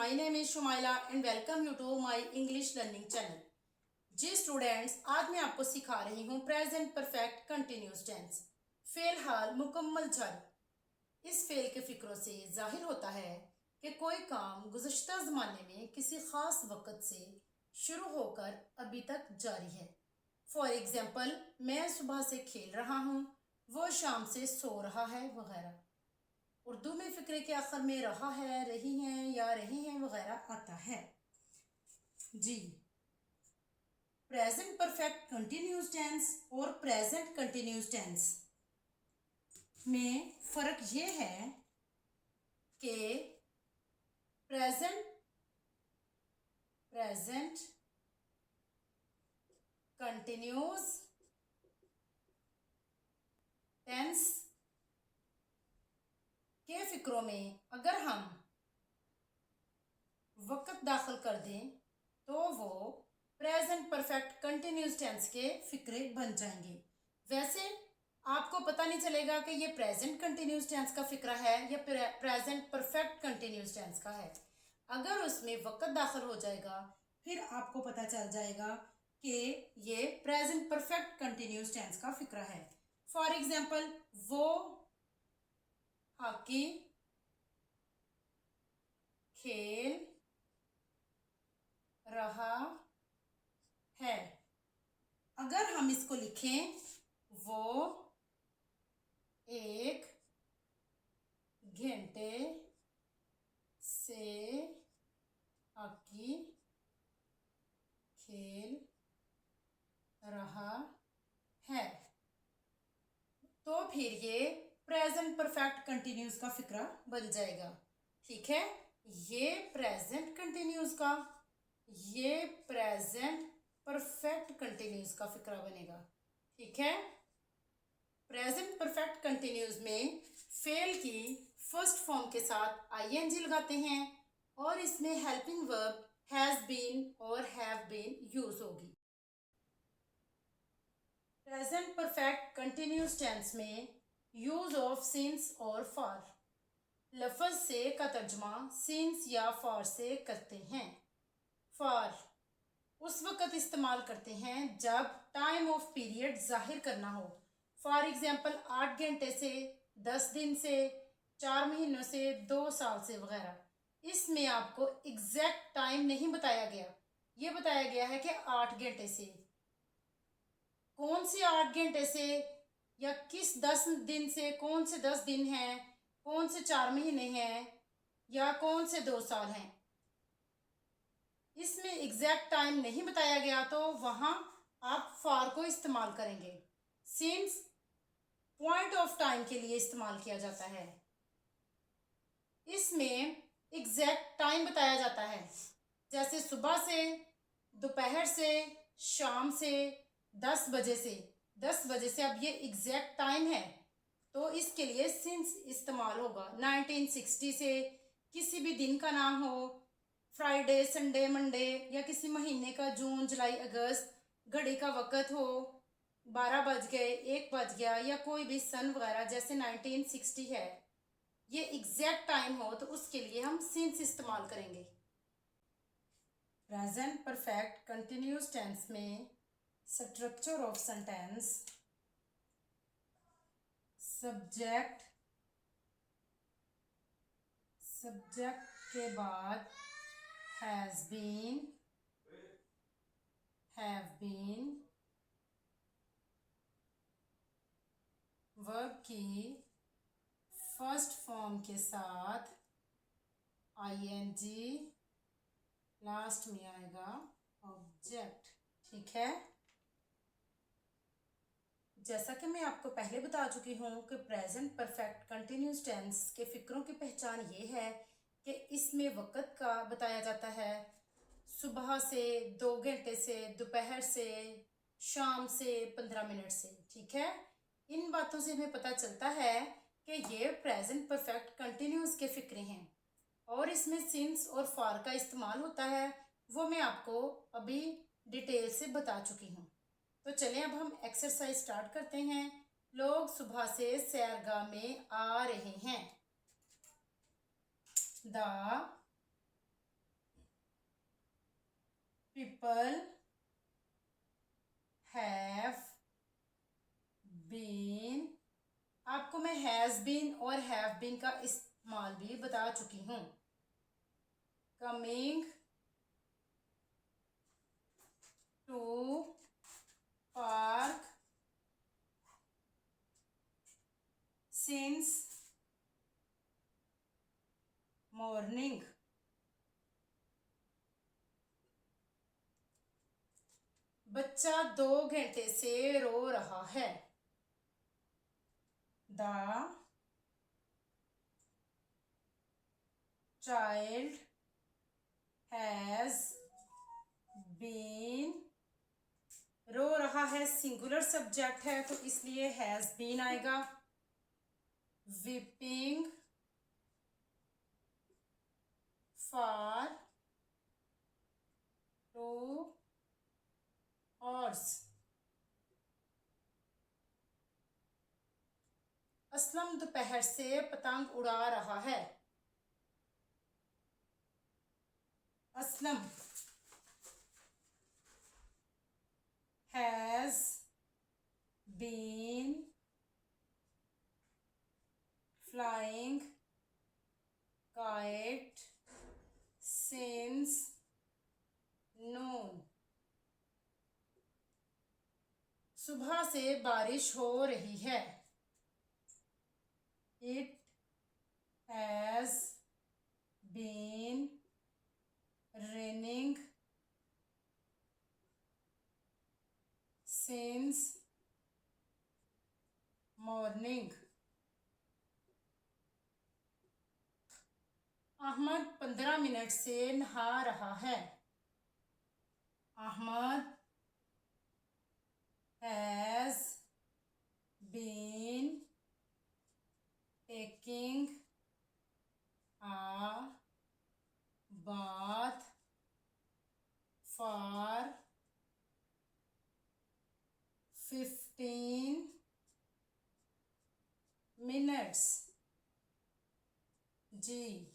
my name is Shumaila and welcome you to my English learning channel. जी students, आज मैं आपको सिखा रही हूँ प्रेजेंट परफेक्ट कंटिन्यूस टेंस, फेल हाल मुकम्मल जारी। इस फेल के फिक्रों से जाहिर होता है कि कोई काम गुज़श्ता ज़माने में किसी ख़ास वक़्त से शुरू होकर अभी तक जारी है। फॉर एग्ज़ाम्पल, मैं सुबह से खेल रहा हूँ, वो शाम से सो रहा है वगैरह। उर्दू में फ़िक्रे के आखिर में रहा है, रही हैं या रही हैं वगैरह आता है। जी, प्रेजेंट परफेक्ट कंटिन्यूस टेंस और प्रेजेंट कंटिन्यूस टेंस में फ़र्क ये है कि प्रेजेंट कंटिन्यूस टेंस के फ़िक्रों में अगर हम वक़्त दाखिल कर दें तो वो प्रेजेंट परफेक्ट कंटिन्यूस टेंस के फ़िक्रे बन जाएंगे। वैसे आपको पता नहीं चलेगा कि ये प्रेजेंट कंटिन्यूस टेंस का फ़िक्रा है या प्रेजेंट परफेक्ट कंटिन्यूस टेंस का है। अगर उसमें वक़्त दाखिल हो जाएगा फिर आपको पता चल जाएगा कि ये प्रेजेंट परफेक्ट कंटिन्यूस टेंस का फ़िक्रा है। फॉर एग्जाम्पल, वो हॉकी खेल रहा है। अगर हम इसको लिखें, वो 1 घंटे से हॉकी खेल रहा है, तो फिर ये प्रेजेंट परफेक्ट कंटिन्यूस का फ़िक्रा बन जाएगा। ठीक है, ये प्रेजेंट कंटिन्यूस का, ये प्रेजेंट परफेक्ट कंटिन्यूस का फ़िक्रा बनेगा। ठीक है, प्रेजेंट परफेक्ट कंटिन्यूस में फेल की फर्स्ट फॉर्म के साथ आईएनजी लगाते हैं और इसमें हेल्पिंग वर्ब हैज़ बीन और हैव बीन यूज होगी। प्रेजेंट परफेक्ट कंटिन्यूस टेंस में यूज ऑफ सिंस और फॉर, लफ्ज़ से का तर्जुमा सिंस या फॉर से करते हैं। फॉर उस वक़्त इस्तेमाल करते हैं जब टाइम ऑफ पीरियड जाहिर करना हो। फॉर एग्ज़ाम्पल, 8 घंटे से, 10 दिन से, 4 महीनों से, 2 साल से वगैरह। इसमें आपको एग्जैक्ट टाइम नहीं बताया गया, ये बताया गया है कि 8 घंटे से। कौन से 8 घंटे से या किस 10 दिन से, कौन से 10 दिन हैं, कौन से 4 महीने हैं या कौन से 2 साल हैं, इसमें एग्जैक्ट टाइम नहीं बताया गया तो वहाँ आप फॉर को इस्तेमाल करेंगे। सिंस पॉइंट ऑफ टाइम के लिए इस्तेमाल किया जाता है। इसमें एग्जैक्ट टाइम बताया जाता है, जैसे सुबह से, दोपहर से, शाम से, 10 बजे से। 10 बजे से अब ये एग्जैक्ट टाइम है तो इसके लिए सिंस इस्तेमाल होगा। 1960 से किसी भी दिन का नाम हो, फ्राइडे, संडे, मंडे या किसी महीने का जून, जुलाई, अगस्त, घड़ी का वक़्त हो, 12 बज गए, 1 बज गया या कोई भी सन वगैरह, जैसे 1960 है, ये एग्जैक्ट टाइम हो तो उसके लिए हम सिंस इस्तेमाल करेंगे। प्रेजेंट परफेक्ट कंटिन्यूस टेंस में स्ट्रक्चर ऑफ सेंटेंस, सब्जेक्ट के बाद has been, have been, verb की फर्स्ट फॉर्म के साथ आईएनजी, लास्ट में आएगा ऑब्जेक्ट। ठीक है, जैसा कि मैं आपको पहले बता चुकी हूँ कि प्रेजेंट परफेक्ट कंटिन्यूस टेंस के फ़िक्रों की पहचान ये है कि इसमें वक़्त का बताया जाता है, सुबह से, 2 घंटे से, दोपहर से, शाम से, 15 मिनट से। ठीक है, इन बातों से हमें पता चलता है कि ये प्रेजेंट परफेक्ट कंटिन्यूस के फ़िक्रे हैं और इसमें सिंस और फॉर का इस्तेमाल होता है, वो मैं आपको अभी डिटेल से बता चुकी हूँ। तो चलें अब हम एक्सरसाइज स्टार्ट करते हैं। लोग सुबह से सैरगाह में आ रहे हैं। द पीपल हैव बीन, आपको मैं हैज़ बीन और हैव बीन का इस्तेमाल भी बता चुकी हूँ। Coming to park since morning, बच्चा 2 घंटे से रो रहा है। द चाइल्ड हैज बीन, रो रहा है सिंगुलर सब्जेक्ट है तो इसलिए हैज बीन आएगा। वीपिंग फॉर 2 hours, असलम दोपहर से पतंग उड़ा रहा है। Aslam has been flying kite since noon, सुबह से बारिश हो रही है। It has been raining since morning. Ahmed 15 minute से नहा रहा है। Ahmed has been taking a bath for 15 minutes। जी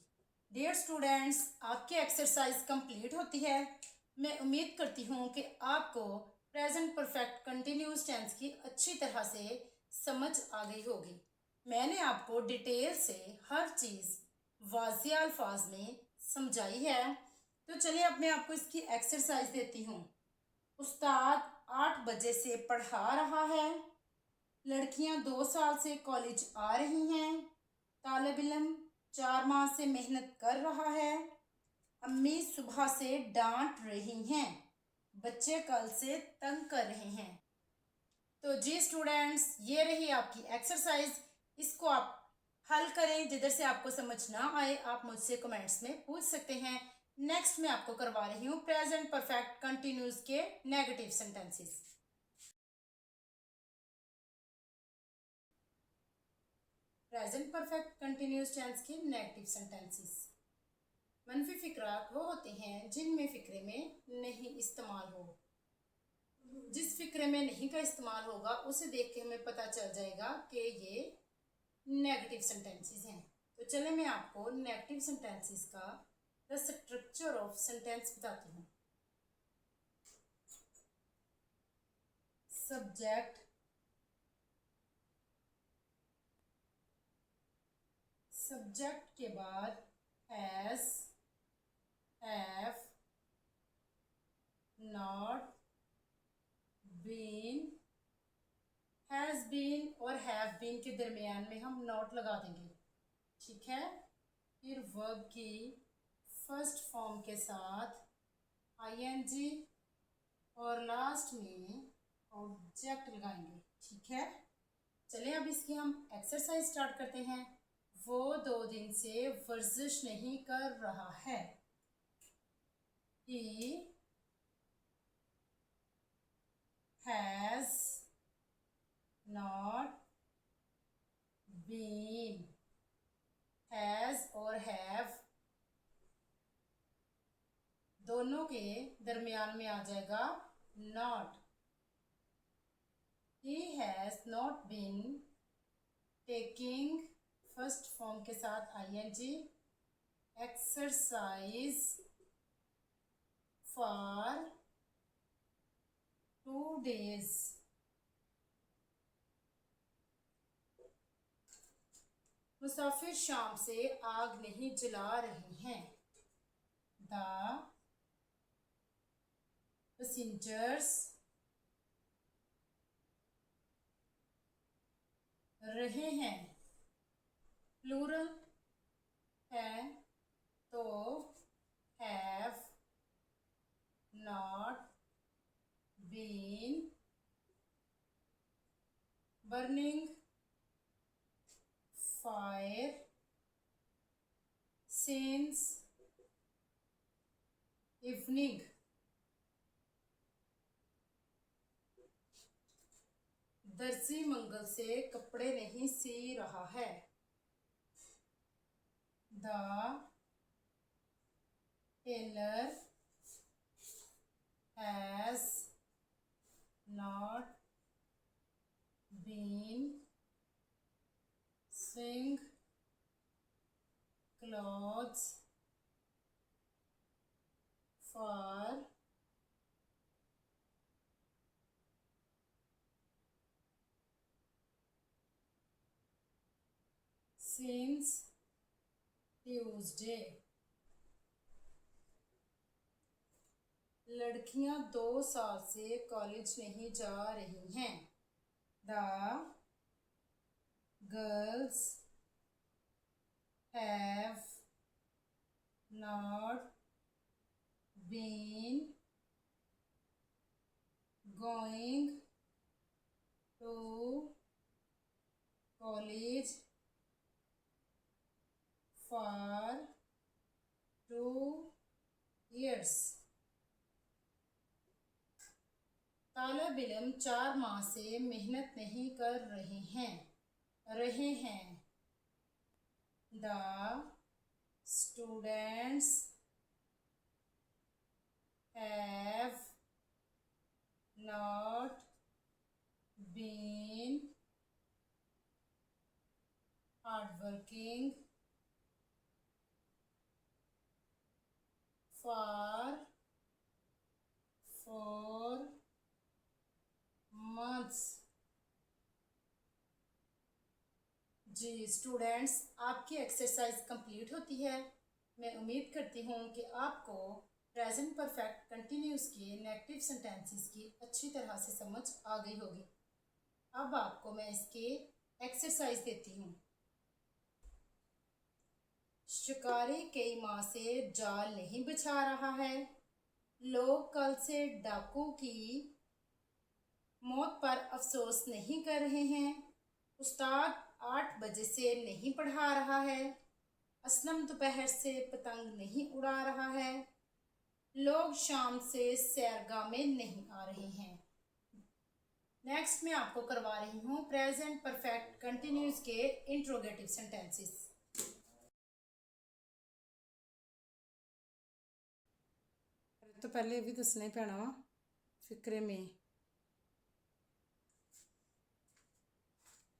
डियर स्टूडेंट्स, आपकी एक्सरसाइज कंप्लीट होती है। मैं उम्मीद करती हूँ कि आपको प्रेजेंट परफेक्ट कंटिन्यूस टेंस की अच्छी तरह से समझ आ गई होगी। मैंने आपको डिटेल से हर चीज़ वाज़िह अल्फाज में समझाई है। तो चलिए अब मैं आपको इसकी एक्सरसाइज देती हूँ। उस्ताद 8 बजे से पढ़ा रहा है। लड़कियाँ 2 साल से कॉलेज आ रही हैं। तालिब इल्म 4 माह से मेहनत कर रहा है। अम्मी सुबह से डांट रही हैं। बच्चे कल से तंग कर रहे हैं। तो जी स्टूडेंट्स, ये रही आपकी एक्सरसाइज। इसको आप हल करें। जिधर से आपको समझ ना आए आप मुझसे कमेंट्स में पूछ सकते हैं। नेक्स्ट मैं आपको करवा रही हूँ प्रेजेंट परफेक्ट कंटिन्यूस के negative sentences. Present perfect continuous tense के नेगेटिव सेंटेंसेस। मनफी फिक्रात वो होते हैं जिनमें फिक्रे में नहीं इस्तेमाल हो। जिस फिक्रे में नहीं का इस्तेमाल होगा उसे देख के हमें पता चल जाएगा कि ये नेगेटिव सेंटेंसेस हैं। तो चले मैं आपको नेगेटिव सेंटेंसेस का द स्ट्रक्चर ऑफ सेंटेंस बताती हूँ। सब्जेक्ट, सब्जेक्ट के बाद has, have, not, been, has been और हैव बीन के दरमियान में हम नॉट लगा देंगे। ठीक है। फिर वर्ब की फर्स्ट फॉर्म के साथ आईएनजी और लास्ट में ऑब्जेक्ट लगाएंगे। ठीक है। चलिए अब इसकी हम एक्सरसाइज स्टार्ट करते हैं। वो 2 दिन से वर्जिश नहीं कर रहा है। He has not been, has और have दोनों के दरमियान में आ जाएगा not। He has not been taking first form के साथ ing exercise for 2 days. मुसाफिर शाम से आग नहीं जला रहे हैं. The passengers रहे हैं. प्लूरल है तो have not been burning fire since evening. दर्जी मंगल से कपड़े नहीं सी रहा है. The tailor has not been sewing clothes for since Tuesday. लड़कियां 2 साल से कॉलेज नहीं जा रही हैं. The girls have not been going to college for 2 years. तालिब इल्म 4 माह से मेहनत नहीं कर रहे हैं. The students have not been hardworking for 4 months. जी स्टूडेंट्स, आपकी एक्सरसाइज कंप्लीट होती है. मैं उम्मीद करती हूँ कि आपको प्रेजेंट परफेक्ट कंटिन्यूस के नेगेटिव सेंटेंसेस की अच्छी तरह से समझ आ गई होगी. अब आपको मैं इसके एक्सरसाइज देती हूँ. शिकारी कई माह से जाल नहीं बिछा रहा है. लोग कल से डाकू की मौत पर अफसोस नहीं कर रहे हैं. उस्ताद 8 बजे से नहीं पढ़ा रहा है. असलम दोपहर से पतंग नहीं उड़ा रहा है. लोग शाम से सैरगाह में नहीं आ रहे हैं. नेक्स्ट मैं आपको करवा रही हूँ प्रेजेंट परफेक्ट कंटिन्यूस के इंट्रोगेटिव सेंटेंसेस. तो पहले भी दसना ही पैना वा फिक्रे में.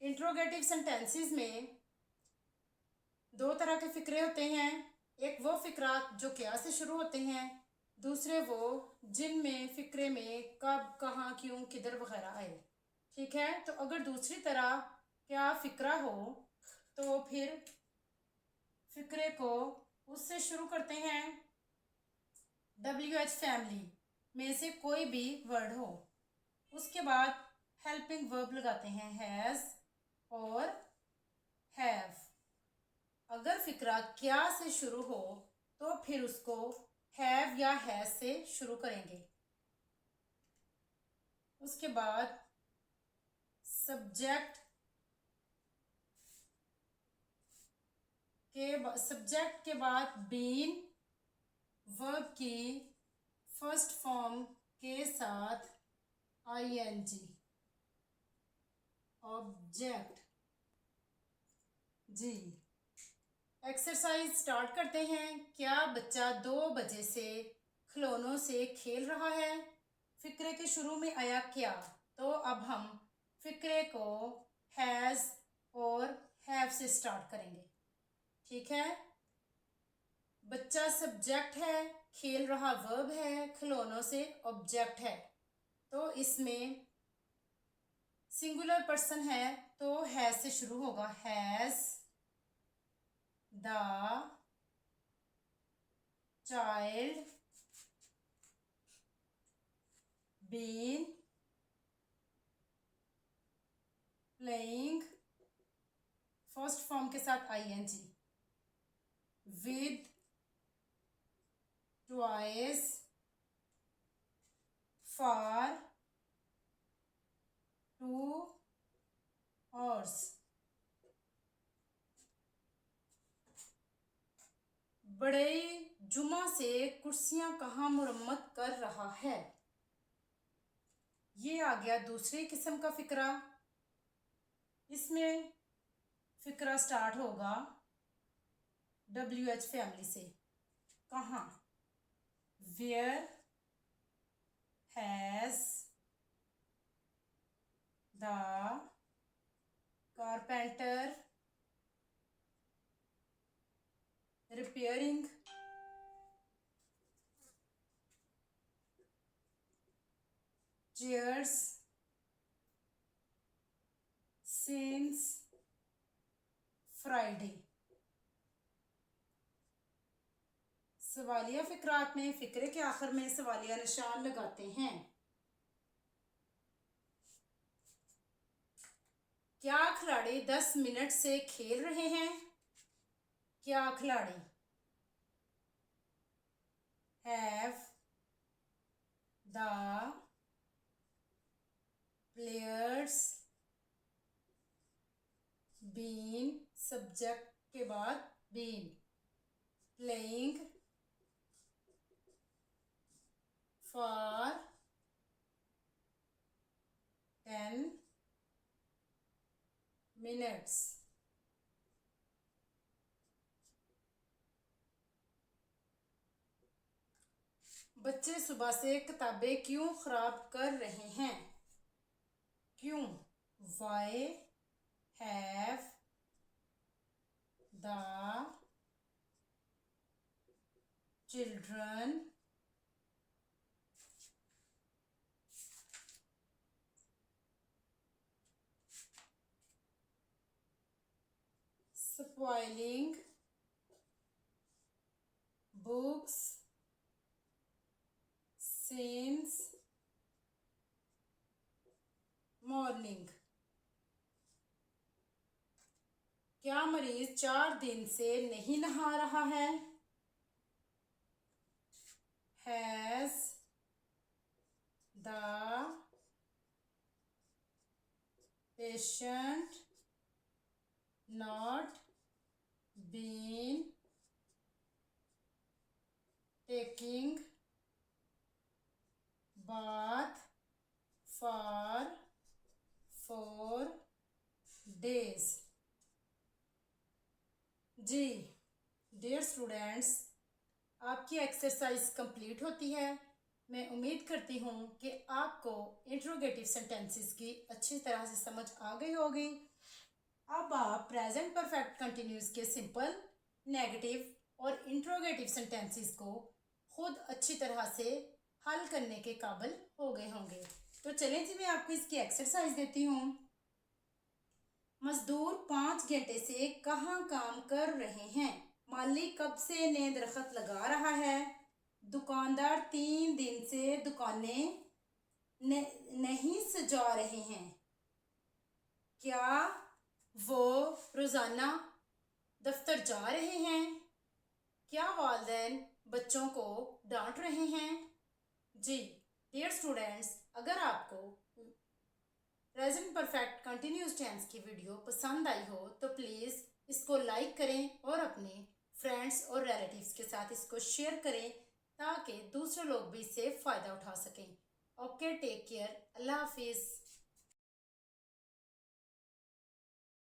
इंट्रोगेटिव सेंटेंसेस में 2 तरह के फिक्रे होते हैं. एक वो फिक्रा जो क्या से शुरू होते हैं, दूसरे वो जिनमें फिक्रे में कब, कहाँ, क्यों, किधर वगैरह आए. ठीक है, तो अगर दूसरी तरह क्या फिक्रा हो तो फिर फिक्रे को उससे शुरू करते हैं WH फैमिली में से कोई भी वर्ड हो. उसके बाद हेल्पिंग वर्ब लगाते हैं हैज़ और हैव. अगर फिक्रा क्या से शुरू हो तो फिर उसको हैव या हैज से शुरू करेंगे. उसके बाद सब्जेक्ट के बाद बीन वर्ब की फर्स्ट फॉर्म के साथ ING ऑब्जेक्ट. जी एक्सरसाइज स्टार्ट करते हैं. क्या बच्चा 2 बजे से खिलौनों से खेल रहा है? फिक्रे के शुरू में आया क्या, तो अब हम फिक्रे को हैज़ और हैव से स्टार्ट करेंगे. ठीक है, बच्चा सब्जेक्ट है, खेल रहा वर्ब है, खिलौनों से ऑब्जेक्ट है. तो इसमें सिंगुलर पर्सन है तो हैज से शुरू होगा। Has the child been playing, first form के साथ ING, with toys for 2 hours। बड़े जुमा से कुर्सियां कहाँ मुरम्मत कर रहा है। ये आ गया दूसरे किस्म का फिक्रा। इसमें फिक्रा स्टार्ट होगा WH फैमिली से। कहाँ? Where has the carpenter repairing chairs since Friday। सवालिया फिक्रात में फिक्रे के आखिर में सवालिया निशान लगाते हैं। क्या खिलाड़ी 10 मिनट से खेल रहे हैं? क्या खिलाड़ी? Have the players been, subject के बाद बीन, प्लेइंग फॉर 10 minutes। बच्चे सुबह से किताबें क्यों खराब कर रहे हैं? क्यों? Why have the children spoiling books since morning? क्या मरीज 4 दिन से नहीं नहा रहा है? Has the patient not been taking bath for 4 days? जी डियर स्टूडेंट्स, आपकी एक्सरसाइज कंप्लीट होती है। मैं उम्मीद करती हूँ कि आपको इंट्रोगेटिव सेंटेंसेस की अच्छी तरह से समझ आ गई होगी। अब आप प्रेजेंट परफेक्ट कंटिन्यूस के सिंपल, नेगेटिव और इंट्रोगेटिव सेंटेंसेस को खुद अच्छी तरह से हल करने के काबिल हो गए होंगे। तो चलें जी, मैं आपको इसकी एक्सरसाइज देती हूँ। मजदूर 5 घंटे से कहाँ काम कर रहे हैं? माली कब से नए दरख्त लगा रहा है? दुकानदार 3 दिन से दुकानें नहीं सजा रहे हैं। क्या वो रोजाना दफ्तर जा रहे हैं? क्या वालिदैन बच्चों को डांट रहे हैं? जी डियर स्टूडेंट्स, अगर आपको प्रेजेंट परफेक्ट कंटिन्यूस टेंस की वीडियो पसंद आई हो तो प्लीज़ इसको लाइक करें और अपने फ्रेंड्स और रिलेटिव्स के साथ इसको शेयर करें ताकि दूसरे लोग भी इससे फ़ायदा उठा सकें। ओके, टेक केयर, अल्लाह हाफिज़।